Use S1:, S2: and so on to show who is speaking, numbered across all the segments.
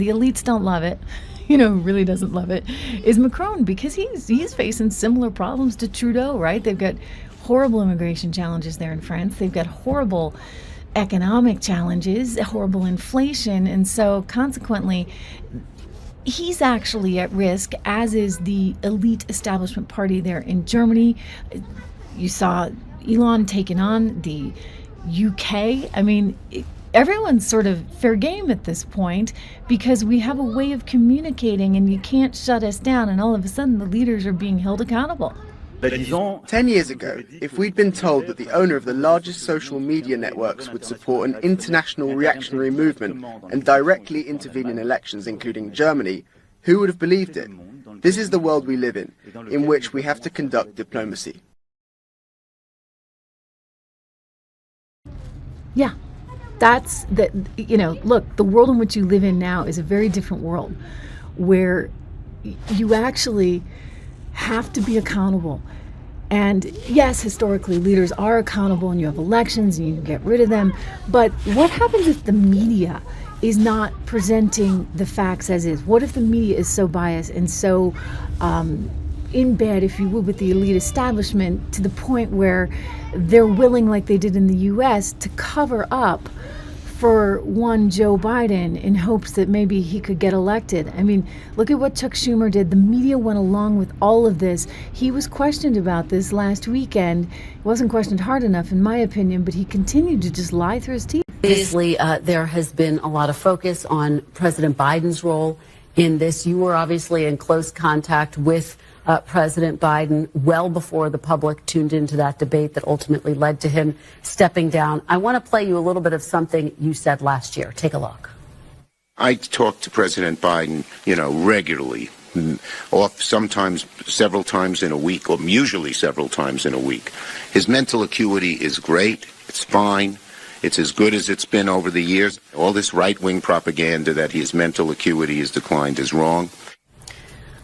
S1: the elites don't love it, really doesn't love it, is Macron, because he's facing similar problems to Trudeau, right? They've got horrible immigration challenges there in France. They've got horrible economic challenges, horrible inflation, and so consequently, he's actually at risk, as is the elite establishment party there in Germany. You saw Elon taking on the UK. I mean, everyone's sort of fair game at this point because we have a way of communicating and you can't shut us down, and all of a sudden the leaders are being held accountable.
S2: 10 years ago, if we'd been told that the owner of the largest social media networks would support an international reactionary movement and directly intervene in elections, including Germany, who would have believed it? This is the world we live in which we have to conduct diplomacy.
S1: Yeah, that's look, the world in which you live in now is a very different world where you actually have to be accountable. And yes, historically, leaders are accountable and you have elections and you can get rid of them. But what happens if the media is not presenting the facts as is? What if the media is so biased and so in bed, if you will, with the elite establishment to the point where they're willing, like they did in the US, to cover up for one Joe Biden in hopes that maybe he could get elected? I mean, look at what Chuck Schumer did. The media went along with all of this. He was questioned about this last weekend. He wasn't questioned hard enough, in my opinion, but he continued to just lie through his teeth.
S3: Obviously, there has been a lot of focus on President Biden's role in this. You were obviously in close contact with President Biden well before the public tuned into that debate that ultimately led to him stepping down. I want to play you a little bit of something you said last year. Take a look.
S4: I talk to President Biden, regularly, sometimes several times in a week, or usually several times in a week. His mental acuity is great. It's fine. It's as good as it's been over the years. All this right-wing propaganda that his mental acuity has declined is wrong.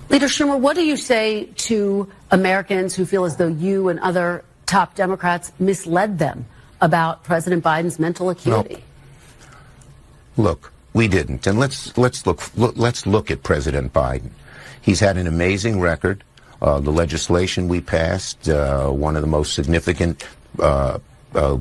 S3: Leader Schumer, what do you say to Americans who feel as though you and other top Democrats misled them about President Biden's mental acuity?
S5: No. Look, we didn't, and let's look at President Biden. He's had an amazing record. The legislation we passed, one of the most significant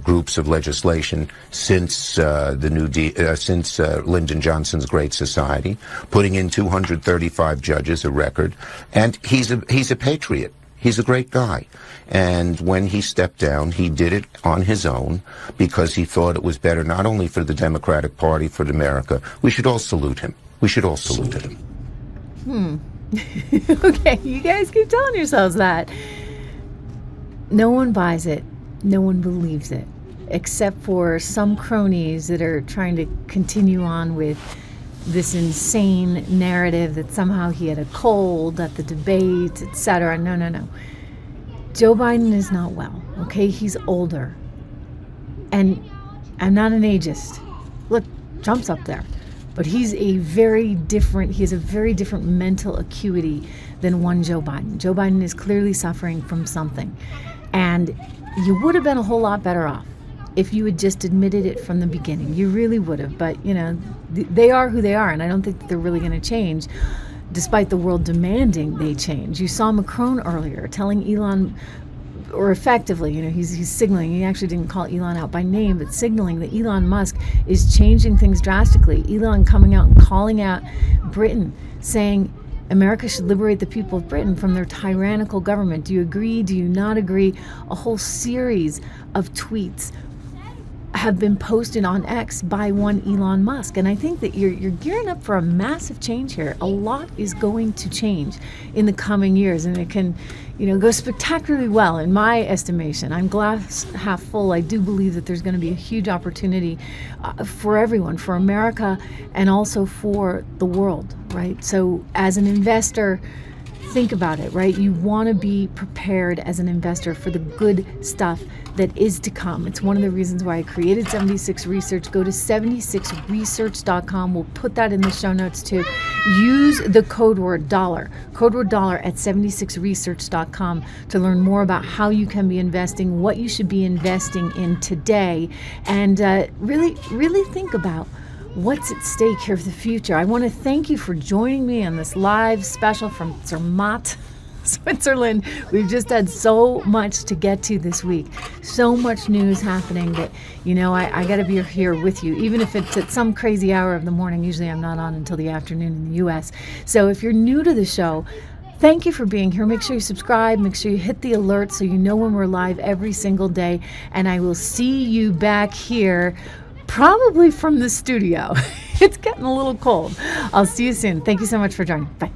S5: groups of legislation since Lyndon Johnson's Great Society, putting in 235 judges, a record, and he's a patriot. He's a great guy. And when he stepped down, he did it on his own because he thought it was better not only for the Democratic Party, for America. We should all salute him. We should all salute him.
S1: Okay, you guys keep telling yourselves that. No one buys it. No one believes it, except for some cronies that are trying to continue on with this insane narrative that somehow he had a cold at the debate, etc. No. Joe Biden is not well, okay? He's older. And I'm not an ageist. Look, Trump's up there. But he has a very different mental acuity than one Joe Biden. Joe Biden is clearly suffering from something. And you would have been a whole lot better off if you had just admitted it from the beginning. You really would have. But, they are who they are, and I don't think that they're really going to change, despite the world demanding they change. You saw Macron earlier telling Elon, or effectively, he's signaling, he actually didn't call Elon out by name, but signaling that Elon Musk is changing things drastically. Elon coming out and calling out Britain, saying America should liberate the people of Britain from their tyrannical government. Do you agree? Do you not agree? A whole series of tweets have been posted on X by one Elon Musk. And I think that you're gearing up for a massive change here. A lot is going to change in the coming years, and it can, go spectacularly well in my estimation. I'm glass half full. I do believe that there's going to be a huge opportunity for everyone, for America, and also for the world, right? So as an investor, think about it, right? You want to be prepared as an investor for the good stuff that is to come. It's one of the reasons why I created 76 Research. Go to 76research.com. We'll put that in the show notes too. Use the code word dollar at 76research.com to learn more about how you can be investing, what you should be investing in today, and really think about what's at stake here for the future. I want to thank you for joining me on this live special from Zermatt, Switzerland. We've just had so much to get to this week. So much news happening that, I got to be here with you, even if it's at some crazy hour of the morning. Usually I'm not on until the afternoon in the U.S. So if you're new to the show, thank you for being here. Make sure you subscribe. Make sure you hit the alert so you know when we're live every single day. And I will see you back here, probably from the studio. It's getting a little cold. I'll see you soon. Thank you so much for joining. Bye.